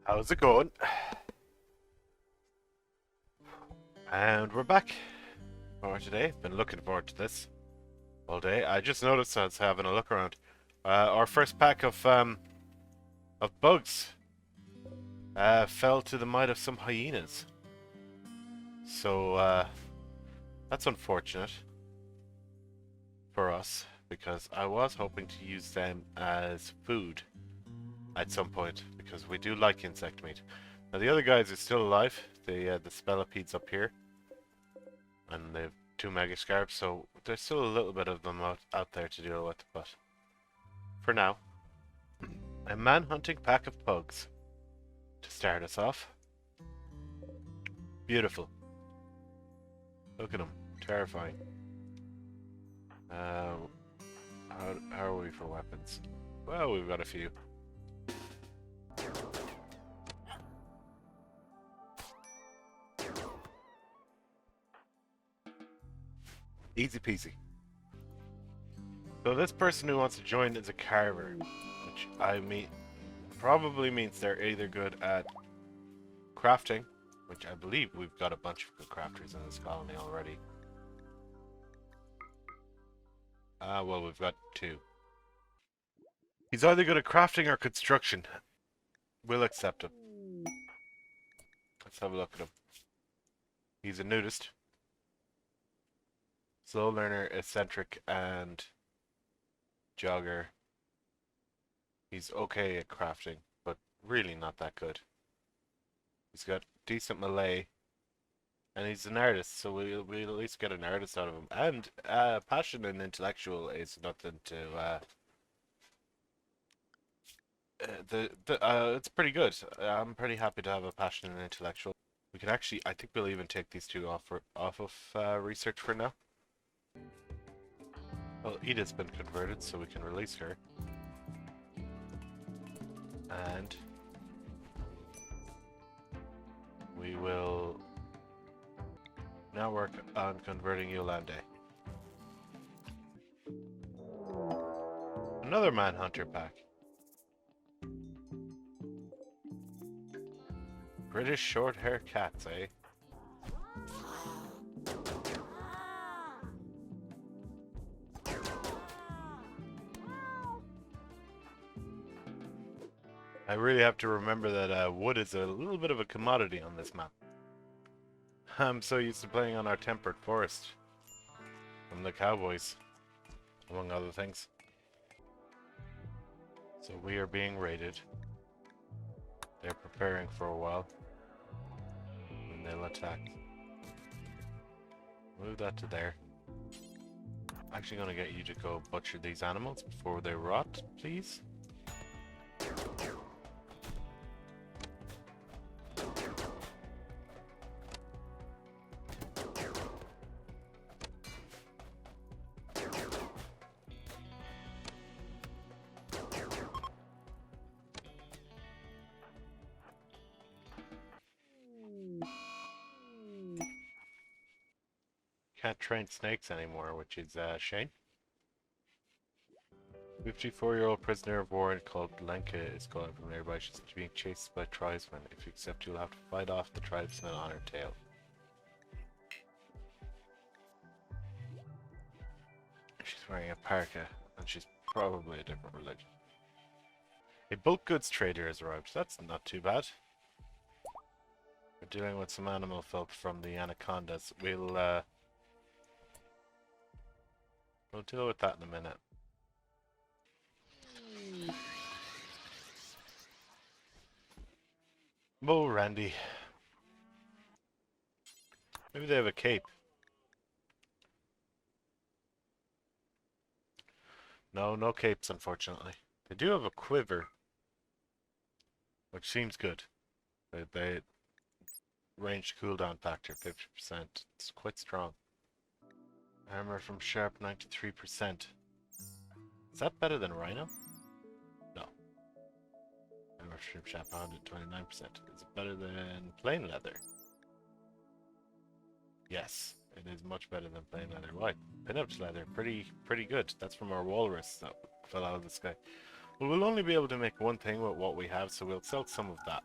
How's it going? And we're back for today. Been looking forward to this all day. I just noticed I was having a look around. Our first pack of bugs fell to the might of some hyenas. So that's unfortunate for us because I was hoping to use them as food at some point because we do like insect meat. Now the other guys are still alive. The spellipedes up here, and they've 2 mega scarabs, so there's still a little bit of them out there to deal with. But for now, a man-hunting pack of pugs to start us off. Beautiful. Look at them, terrifying. How are we for weapons? Well, we've got a few. Easy peasy. So this person who wants to join is a carver, which I mean probably means they're either good at crafting, which I believe we've got a bunch of good crafters in this colony already. Well, we've got 2. He's either good at crafting or construction. We'll accept him. Let's have a look at him. He's a nudist. Slow learner, eccentric, and jogger. He's okay at crafting, but really not that good. He's got decent melee, and he's an artist, so we'll at least get an artist out of him. And passion and intellectual is nothing to. It's pretty good. I'm pretty happy to have a passion and intellectual. We can actually, I think we'll even take these 2 off of research for now. Well, Edith's been converted, so we can release her. And we will now work on converting Yolande. Another Manhunter pack. British short-hair cats, eh? I really have to remember that wood is a little bit of a commodity on this map. I'm so used to playing on our temperate forest from the cowboys, among other things. So we are being raided. They're preparing for a while, and they'll attack. Move that to there. I'm actually going to get you to go butcher these animals before they rot, please. Can't train snakes anymore, which is a shame. 54-year-old prisoner of war called Lenka is calling from nearby. She's being chased by tribesmen. If you accept, you'll have to fight off the tribesmen on her tail. She's wearing a parka, and she's probably a different religion. A bulk goods trader has arrived. That's not too bad. We're dealing with some animal filth from the anacondas. We'll deal with that in a minute. Oh, Randy. Maybe they have a cape. No, no capes, unfortunately. They do have a quiver, which seems good. They range cooldown factor 50%. It's quite strong. Armor from Sharp 93%. Is that better than Rhino? No. Armor from Sharp Hound at 29%. Is it better than plain leather? Yes, it is much better than plain leather. Why? Pinups leather, pretty good. That's from our walrus that fell out of the sky. Well, we'll only be able to make one thing with what we have, so we'll sell some of that.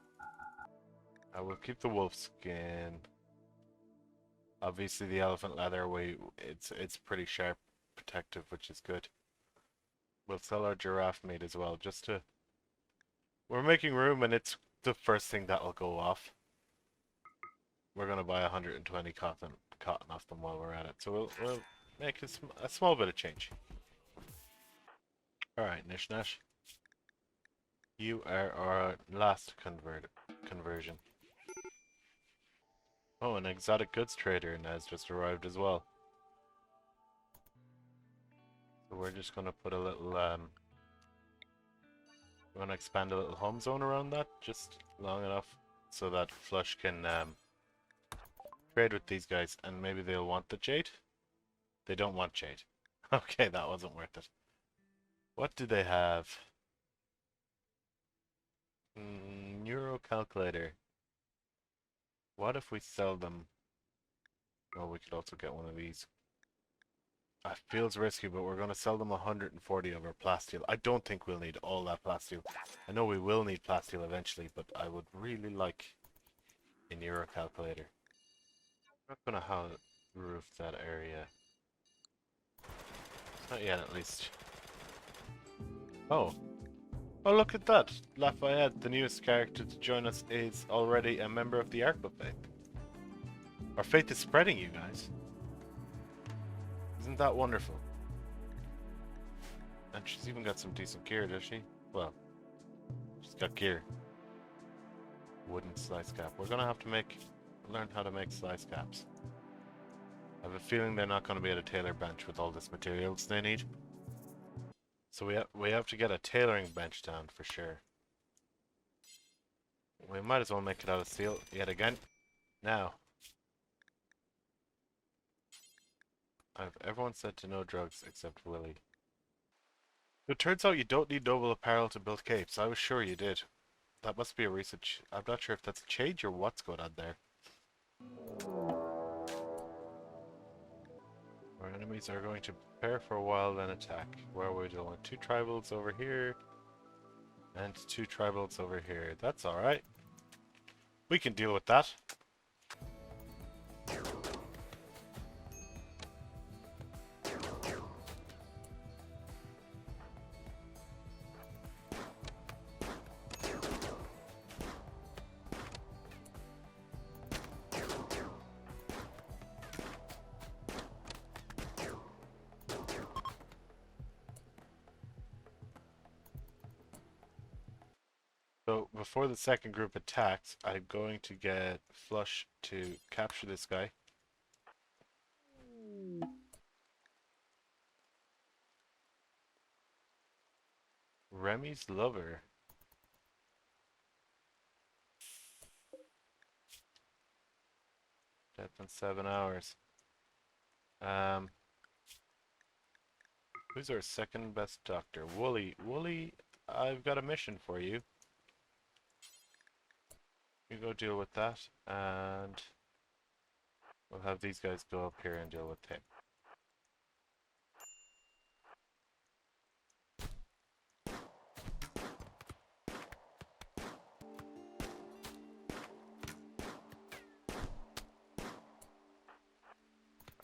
I will keep the wolf skin. Obviously, the elephant leather, it's pretty sharp, protective, which is good. We'll sell our giraffe meat as well, just to... We're making room, and it's the first thing that'll go off. We're gonna buy 120 cotton off them while we're at it, so we'll make a small bit of change. All right, Nishnash, you are our last conversion. Oh, an exotic goods trader has just arrived as well. So we're just gonna put a little we're gonna expand a little home zone around that, just long enough so that Flush can trade with these guys, and maybe they'll want the jade. They don't want jade. Okay, that wasn't worth it. What do they have? Neuro calculator. What if we sell them? Oh, we could also get one of these. It feels risky, but we're going to sell them 140 of our plasteel. I don't think we'll need all that plasteel. I know we will need plasteel eventually, but I would really like a neuro calculator. I'm not going to how roof that area. Not yet, at least. Oh. Oh, look at that! Lafayette, the newest character to join us, is already a member of the Archo-Faith. Our faith is spreading, you guys. Isn't that wonderful? And she's even got some decent gear, does she? Well, she's got gear. Wooden slice cap. We're gonna have to learn how to make slice caps. I have a feeling they're not gonna be at a tailor bench with all this materials they need. So we have to get a tailoring bench down for sure. We might as well make it out of steel yet again. Now. Everyone said to no drugs except Willy. It turns out you don't need noble apparel to build capes. I was sure you did. That must be a recent... I'm not sure if that's a change or what's going on there. Our enemies are going to prepare for a while, then attack. Where are we doing? 2 tribals over here. And 2 tribals over here. That's alright. We can deal with that. So before the second group attacks, I'm going to get Flush to capture this guy. Remy's lover. Death in 7 hours. Who's our second best doctor? Wooly. Wooly, I've got a mission for you. You go deal with that, and we'll have these guys go up here and deal with him.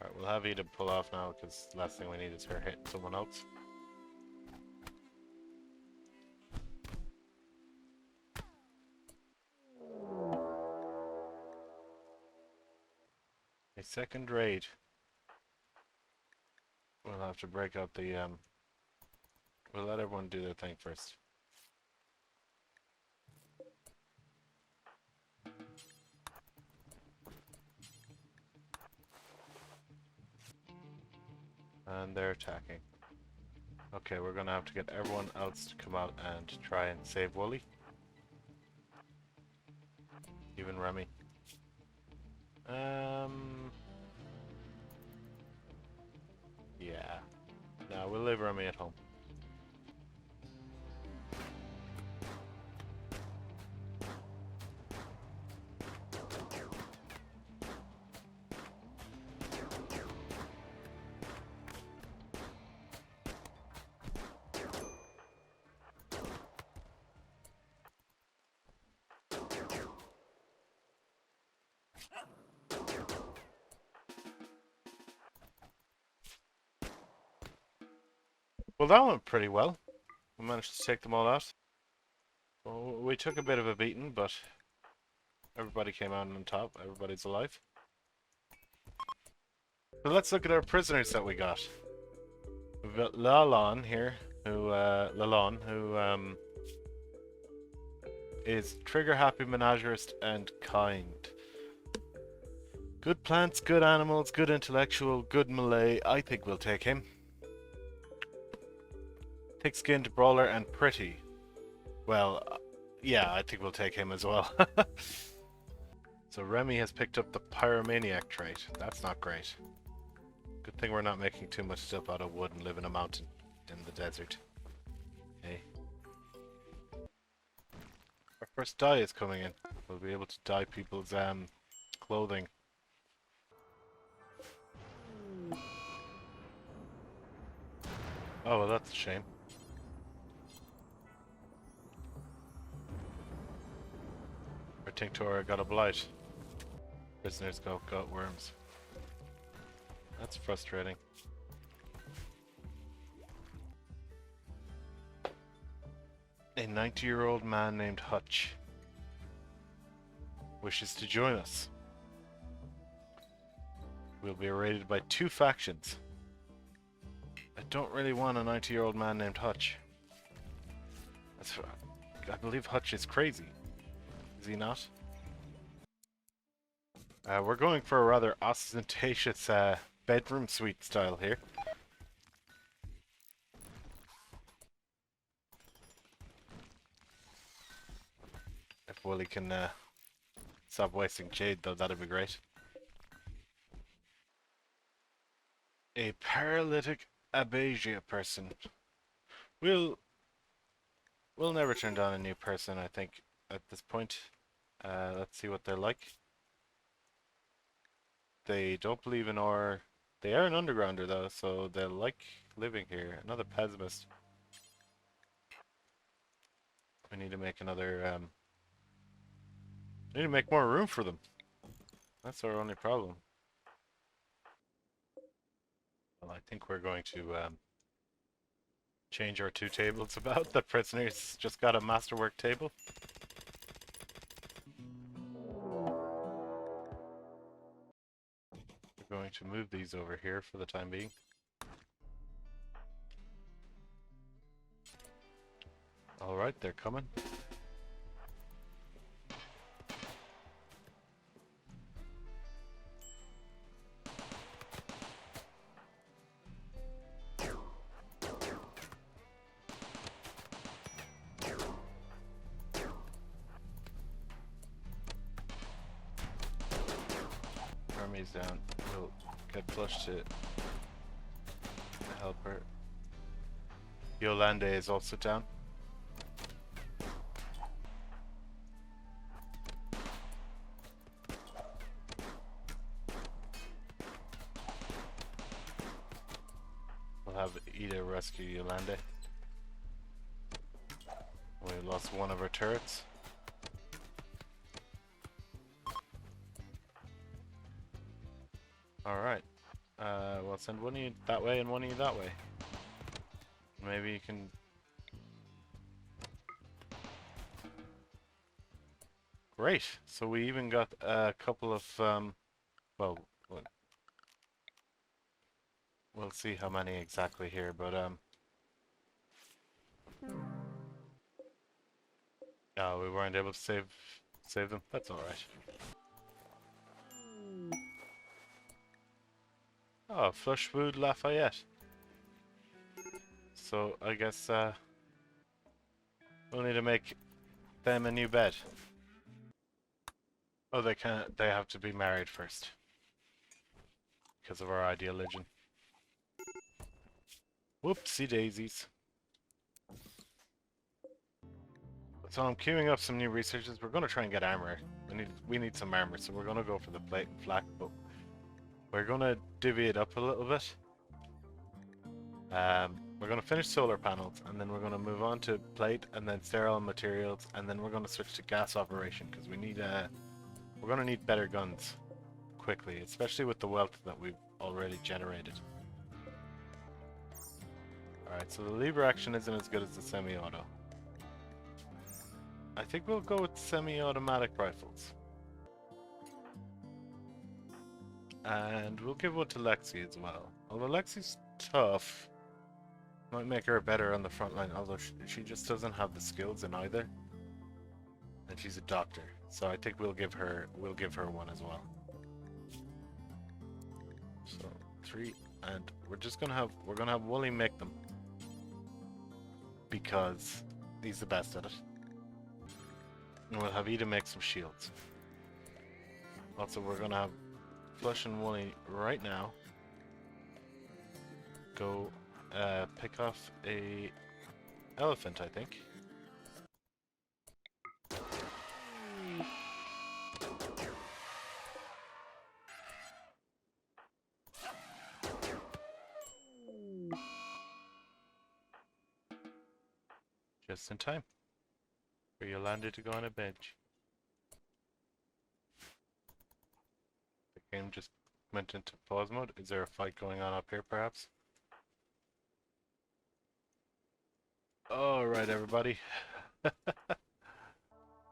Alright, we'll have Eda pull off now, because the last thing we need is her hitting someone else. A second raid. We'll have to break out the we'll let everyone do their thing first. And they're attacking. Okay, we're gonna have to get everyone else to come out and try and save Wooly. Even Remy. Yeah. No, we'll leave Remy at home. Well, that went pretty well. We managed to take them all out. Well, we took a bit of a beating, but everybody came out on top. Everybody's alive. So let's look at our prisoners that we got. We've got Lalon here, Lalon, who is trigger-happy, menagerist, and kind. Good plants, good animals, good intellectual, good Malay. I think we'll take him. Thick-skinned, brawler, and pretty. Well, yeah, I think we'll take him as well. So Remy has picked up the pyromaniac trait. That's not great. Good thing we're not making too much stuff out of wood and live in a mountain in the desert. Hey. Our first dye is coming in. We'll be able to dye people's clothing. Oh, well, that's a shame. Our Tinctora got a blight. Prisoners got worms. That's frustrating. A 90-year-old man named Hutch wishes to join us. We'll be raided by 2 factions. I don't really want a 90-year-old man named Hutch. I believe Hutch is crazy. Is he not? We're going for a rather ostentatious bedroom suite style here. If Wooly can stop wasting jade, though, that'd be great. A paralytic Abasia person. We'll never turn down a new person, I think, at this point. Let's see what they're like. They don't believe in ore. They are an undergrounder, though, so they like living here. Another pessimist. We need to make another, we need to make more room for them. That's our only problem. Well, I think we're going to, change our 2 tables about. The prisoners just got a masterwork table. We're going to move these over here for the time being. Alright, they're coming. Army's down. We'll get flushed to help her. Yolande is also down. We'll have Ida rescue Yolande. We lost one of our turrets. Alright. We'll send one of you that way and one of you that way. Maybe you can... Great! So we even got a couple of, well, we'll see how many exactly here, but, no, we weren't able to save them. That's alright. Oh, Flushwood Lafayette. So, I guess, we'll need to make them a new bed. Oh, they have to be married first. Because of our ideal religion. Whoopsie daisies. So I'm queuing up some new researches. We're gonna try and get armor. We need some armor, so we're gonna go for the plate and flak, but we're gonna divvy it up a little bit. We're gonna finish solar panels, and then we're gonna move on to plate, and then sterile materials, and then we're gonna switch to gas operation because we need We're gonna need better guns quickly, especially with the wealth that we've already generated. Alright, so the lever action isn't as good as the semi-auto. I think we'll go with semi-automatic rifles. And we'll give one to Lexi as well. Although Lexi's tough, might make her better on the front line, although she just doesn't have the skills in either. And she's a doctor, so I think we'll give her one as well. So 3, and we're gonna have Wooly make them because he's the best at it. And we'll have Ida make some shields. Also, we're gonna have Flush and Wooly right now go pick off a elephant, I think. Just in time for Yolanda to go on a bench. The game just went into pause mode. Is there a fight going on up here, perhaps? Alright, everybody.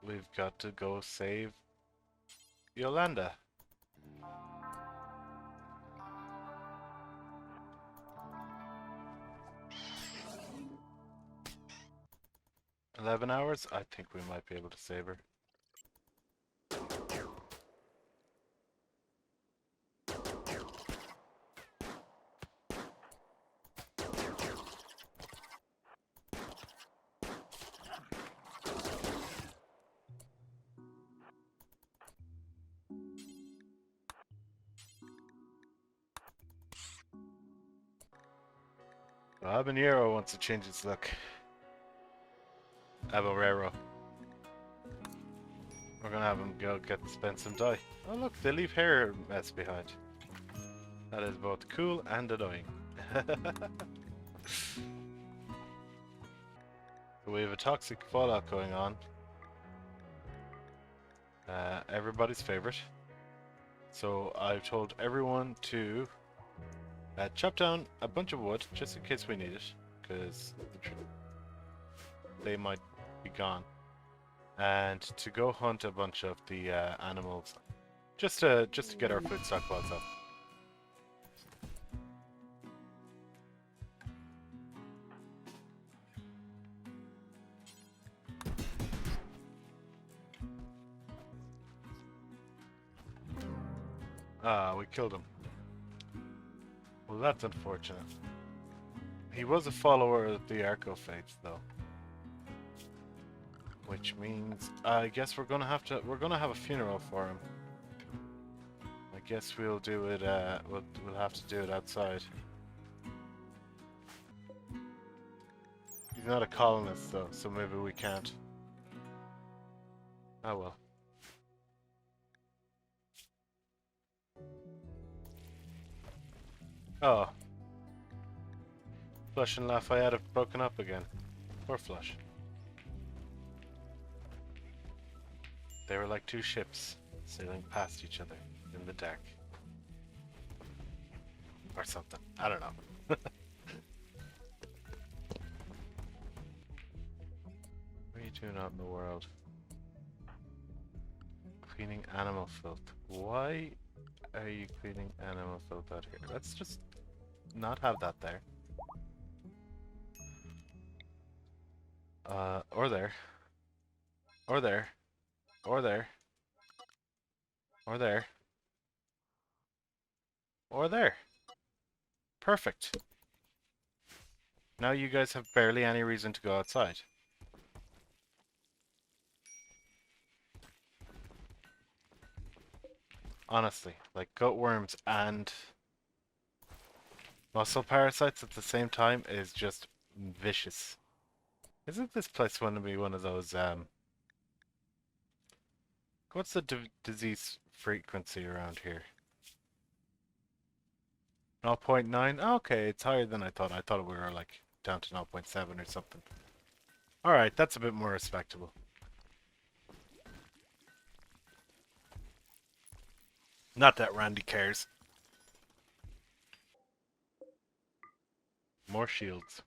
We've got to go save Yolanda. $11 hours? I think we might be able to save her. Habanero wants to change its look. Aborero. We're gonna have him go spend some dye. Oh look, they leave hair mess behind. That is both cool and annoying. So we have a toxic fallout going on. Everybody's favorite. So I've told everyone to chop down a bunch of wood just in case we need it, because they might be gone, and to go hunt a bunch of the animals, just to get our food stockpiles up. Ah, we killed him. Well, that's unfortunate. He was a follower of the Archo-Faith, though. Which means, I guess we're gonna have a funeral for him. I guess we'll do it, we'll have to do it outside. He's not a colonist, though, so maybe we can't. Oh well. Oh. Flush and Lafayette have broken up again. Poor Flush. They were like two ships sailing past each other in the dark. Or something. I don't know. What are you doing out in the world? Cleaning animal filth. Why are you cleaning animal filth out here? Let's just not have that there. Or there. Or there. Or there. Or there. Or there. Perfect. Now you guys have barely any reason to go outside. Honestly, like goat worms and muscle parasites at the same time is just vicious. Isn't this place going to be one of those, what's the disease frequency around here? 0.9? Okay, it's higher than I thought. I thought we were like down to 0.7 or something. Alright, that's a bit more respectable. Not that Randy cares. More shields.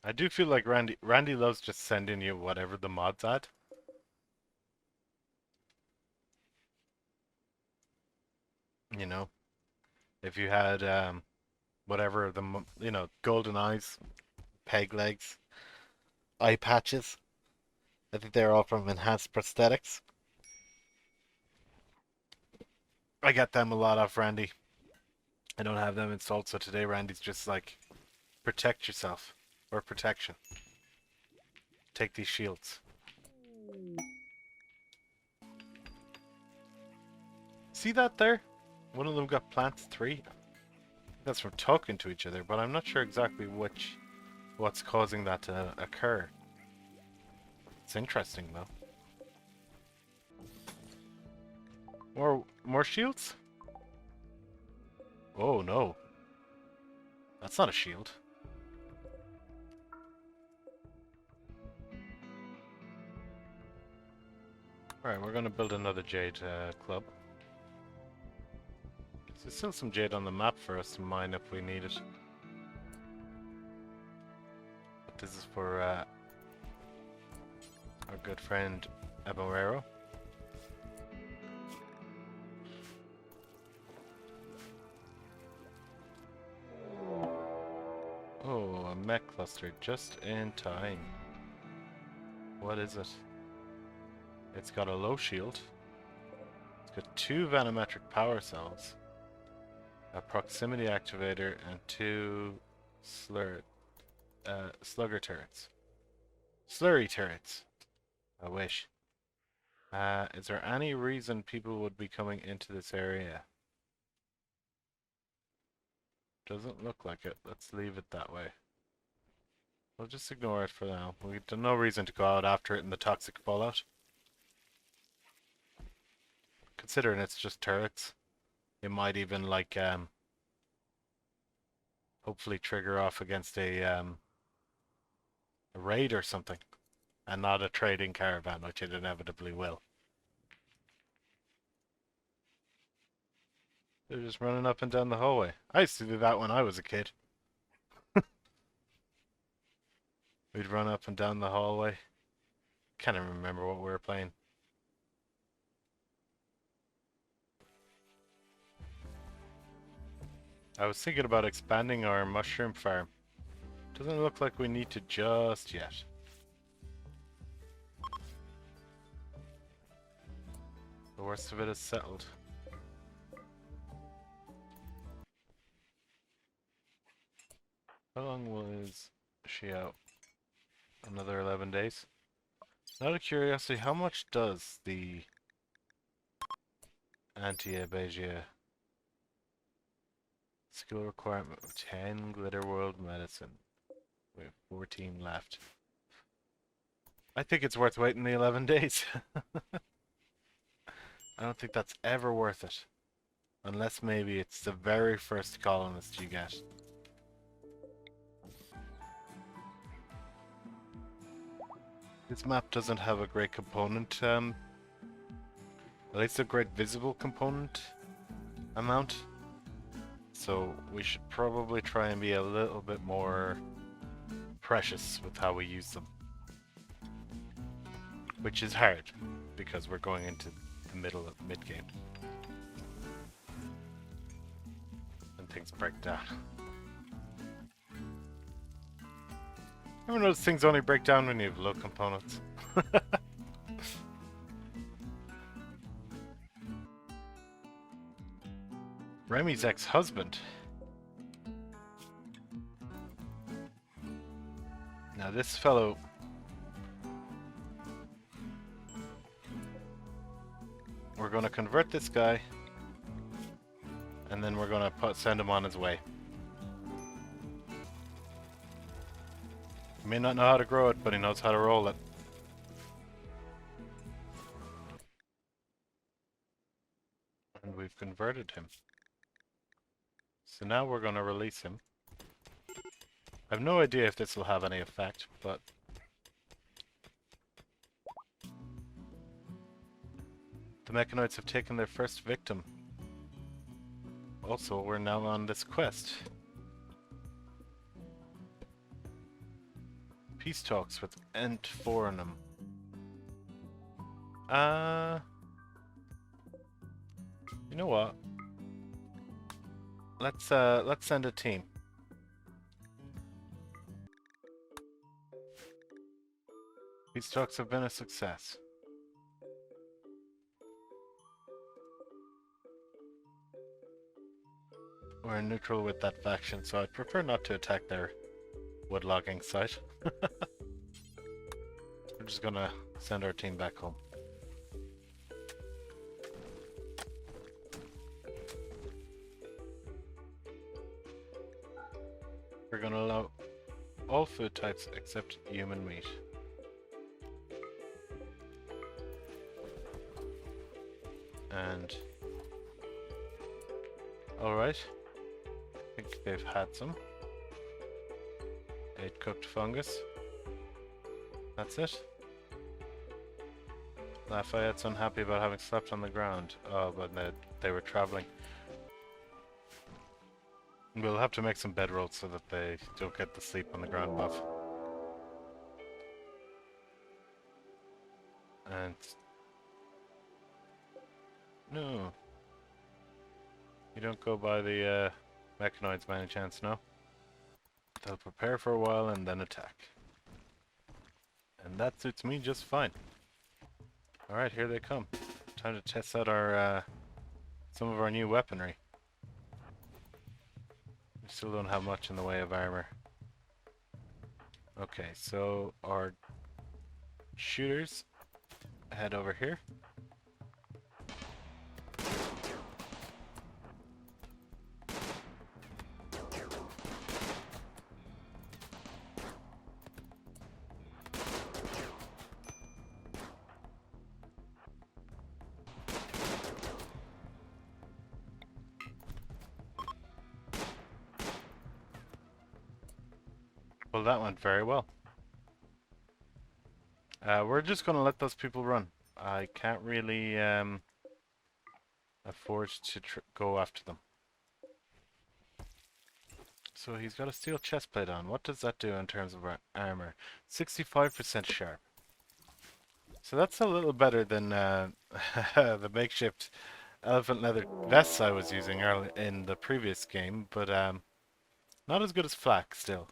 I do feel like Randy loves just sending you whatever the mod's at. You know, if you had whatever golden eyes, peg legs, eye patches. I think they're all from enhanced prosthetics. I get them a lot off Randy. I don't have them installed, so today Randy's just like, protect yourself. Or protection. Take these shields. See that there? One of them got plants 3. That's from talking to each other, but I'm not sure exactly what's causing that to occur. It's interesting though. More shields? Oh no. That's not a shield. Alright, we're gonna build another jade club. There's still some jade on the map for us to mine if we need it. But this is for our good friend Aborero. Oh, a mech cluster just in time. What is it? It's got a low shield. It's got 2 vanometric power cells, a proximity activator, and 2 slugger turrets. Slurry turrets. I wish. Is there any reason people would be coming into this area? Doesn't look like it. Let's leave it that way. We'll just ignore it for now. We have no reason to go out after it in the toxic fallout. Considering it's just turrets, it might even like hopefully trigger off against a raid or something, and not a trading caravan, which it inevitably will. They're just running up and down the hallway. I used to do that when I was a kid. We'd run up and down the hallway. Can't even remember what we were playing. I was thinking about expanding our mushroom farm. Doesn't look like we need to just yet. The worst of it is settled. How long was she out? Another 11 days? Out of curiosity, how much does the anti-abasia skill requirement of 10 glitter world medicine? We have 14 left. I think it's worth waiting the 11 days. I don't think that's ever worth it. Unless maybe it's the very first colonist you get. This map doesn't have a great component, at least a great visible component amount. So we should probably try and be a little bit more precious with how we use them. Which is hard, because we're going into the middle of mid-game. And things break down. Ever notice things only break down when you have low components? Remy's ex-husband. Now this fellow... We're going to convert this guy, and then we're going to send him on his way. He may not know how to grow it, but he knows how to roll it. And we've converted him. So now we're going to release him. I have no idea if this will have any effect, but... The Mechanoids have taken their first victim. Also, we're now on this quest. Peace talks with Ent Forenum. You know what? Let's send a team. Peace talks have been a success. We're neutral with that faction, so I'd prefer not to attack their woodlogging site. We're just gonna send our team back home. We're gonna allow all food types except human meat. And alright. I think they've had some. 8 cooked fungus. That's it. Lafayette's unhappy about having slept on the ground. Oh, but they were traveling. We'll have to make some bedrolls so that they don't get to sleep on the ground buff. And... no. You don't go by the Mechanoids by any chance, no? They'll prepare for a while and then attack. And that suits me just fine. Alright, here they come. Time to test out our some of our new weaponry. We still don't have much in the way of armor. Okay, so our shooters head over here. Well, that went very well. We're just gonna let those people run. I can't really afford to go after them. So he's got a steel chestplate on. What does that do in terms of our armor? 65% sharp. So that's a little better than the makeshift elephant leather vests I was using early in the previous game, but not as good as flak still.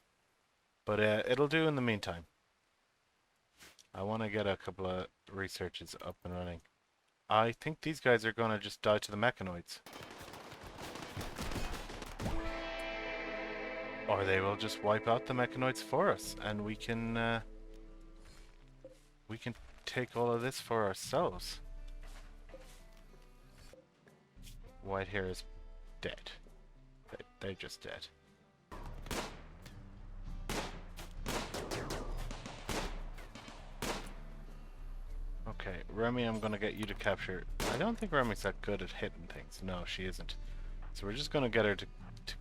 But it'll do in the meantime. I want to get a couple of researches up and running. I think these guys are going to just die to the Mechanoids. Or they will just wipe out the Mechanoids for us, and we can take all of this for ourselves. White hair is dead. They're just dead. Okay, Remy, I'm gonna get you to capture... I don't think Remy's that good at hitting things. No, she isn't. So we're just gonna get her to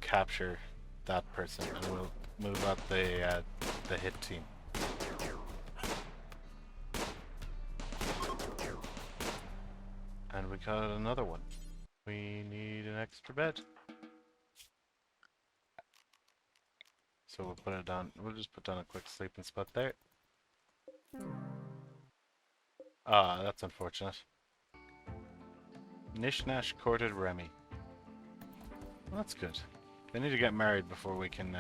capture that person, and we'll move out the hit team. And we got another one. We need an extra bed. So we'll put it down. We'll just put down a quick sleeping spot there. Ah, that's unfortunate. Nishnash courted Remy. Well, that's good. They need to get married before we can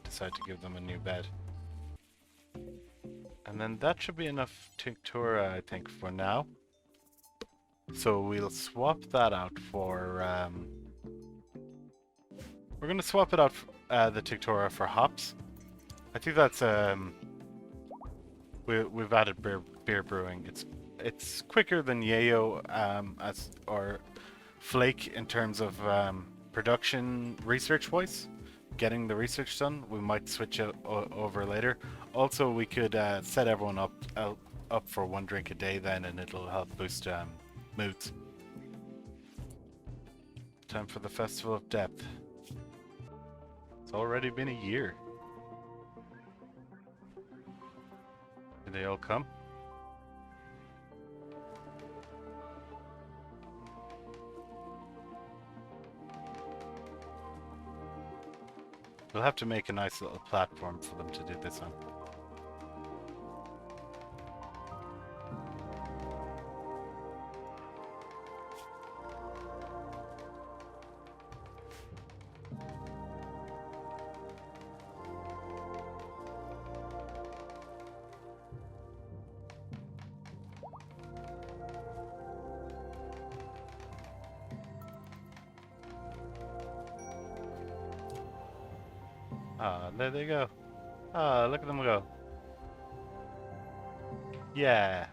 decide to give them a new bed. And then that should be enough tinctura, I think, for now. So we'll swap that out for... we're going to swap it out, the tinctura, for hops. I think that's... we've added beer brewing. It's quicker than yayo or flake in terms of production research wise. Getting the research done, we might switch it over later. Also, we could set everyone up for 1 drink a day then, and it'll help boost moods. Time for the Festival of Depth. It's already been a year. Did they all come? We'll have to make a nice little platform for them to do this on. Ah, there they go. Ah, look at them go. Yeah.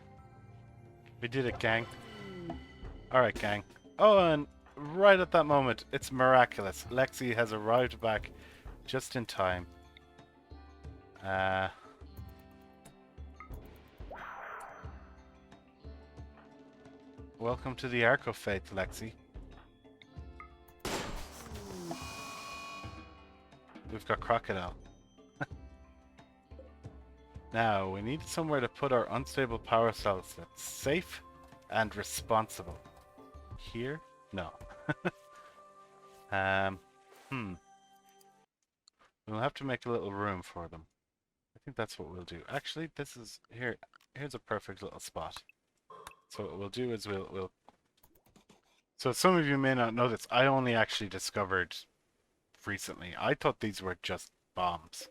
We did it, gang. Alright, gang. Oh, and right at that moment, it's miraculous. Lexi has arrived back just in time. Welcome to the Archo-Faith, Lexi. We've got Crocodile. Now, we need somewhere to put our unstable power cells that's safe and responsible. Here? No. We'll have to make a little room for them. I think that's what we'll do. Actually, this is here. Here's a perfect little spot. So what we'll do is we'll. So some of you may not know this. I only actually discovered recently. I thought these were just bombs.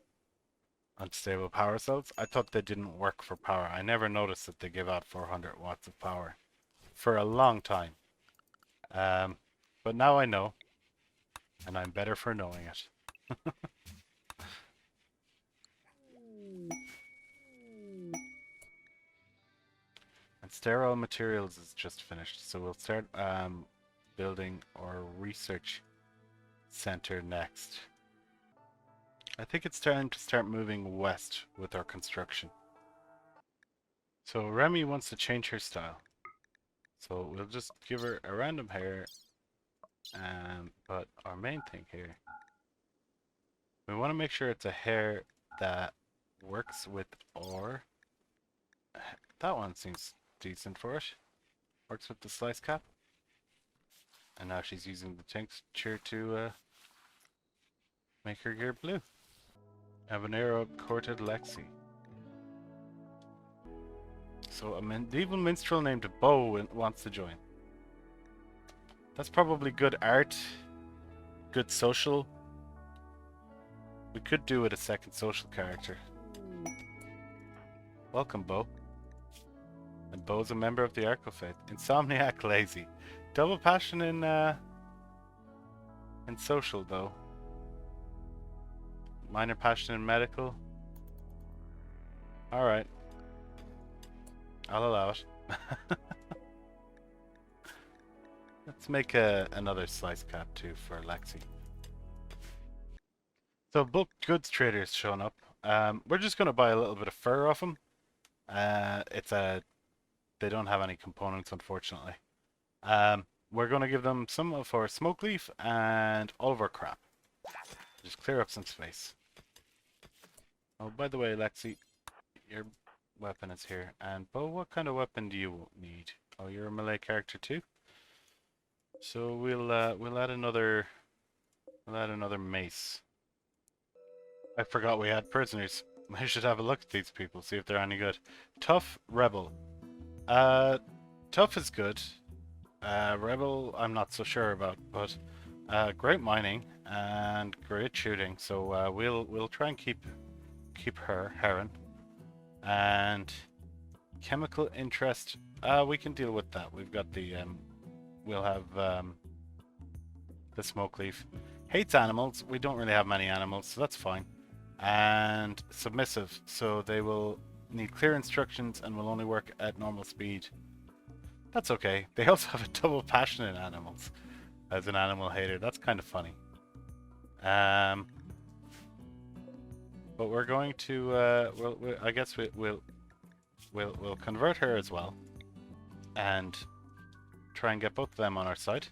Unstable power cells. I thought they didn't work for power. I never noticed that they give out 400 watts of power for a long time. But now I know, and I'm better for knowing it. And sterile materials is just finished, so we'll start building our research center next. I think it's time to start moving west with our construction. So Remy wants to change her style. So we'll just give her a random hair. But our main thing here, we want to make sure it's a hair that works with our... That one seems decent for it. Works with the slice cap. And now she's using the tincture to make her gear blue. Habanero courted Lexi. So a medieval minstrel named Bo wants to join. That's probably good art, good social. We could do with a second social character. Welcome, Bo. And Bo's a member of the Archo-Faith. Insomniac lazy. Double passion in social though. Minor passion in medical. Alright. I'll allow it. Let's make another slice cap too for Lexi. So bulk goods traders showing up. We're just gonna buy a little bit of fur off them. They don't have any components, unfortunately. We're gonna give them some of our smoke leaf and all of our crap. Just clear up some space. Oh, by the way, Lexi, your weapon is here. And Bo, what kind of weapon do you need? Oh, you're a melee character too. So we'll add another mace. I forgot we had prisoners. I should have a look at these people, see if they're any good. Tough rebel. Tough is good. Rebel, I'm not so sure about, but great mining and great shooting. So we'll try and keep her, Heron. And chemical interest, we can deal with that. We've got the we'll have the smoke leaf. Hates animals. We don't really have many animals, so that's fine. And submissive, so they will need clear instructions and will only work at normal speed. That's okay. They also have a double passion in animals as an animal hater. That's kind of funny. But we're going to I guess we'll convert her as well and try and get both of them on our side.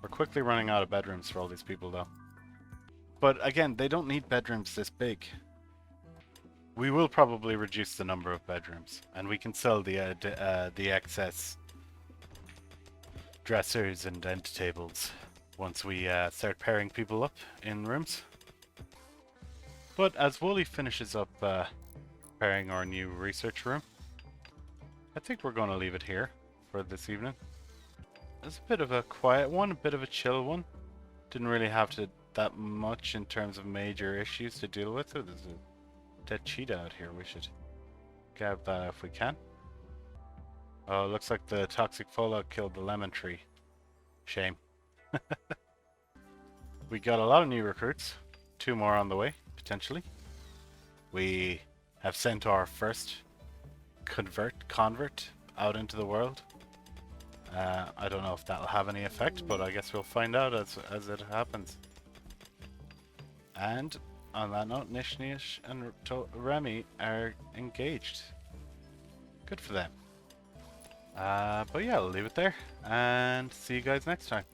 We're quickly running out of bedrooms for all these people though. But again, they don't need bedrooms this big. We will probably reduce the number of bedrooms, and we can sell the excess dressers and end tables once we start pairing people up in rooms. But as Wooly finishes up preparing our new research room, I think we're going to leave it here for this evening. It's a bit of a quiet one, a bit of a chill one. Didn't really have to that much in terms of major issues to deal with. Oh, there's a dead cheetah out here. We should grab that if we can. Oh, looks like the toxic fallout killed the lemon tree. Shame. We got a lot of new recruits. 2 more on the way, potentially. We have sent our first convert out into the world. I don't know if that'll have any effect, but I guess we'll find out as it happens. And on that note, Nish and Remy are engaged. Good for them. But yeah, I'll leave it there and see you guys next time.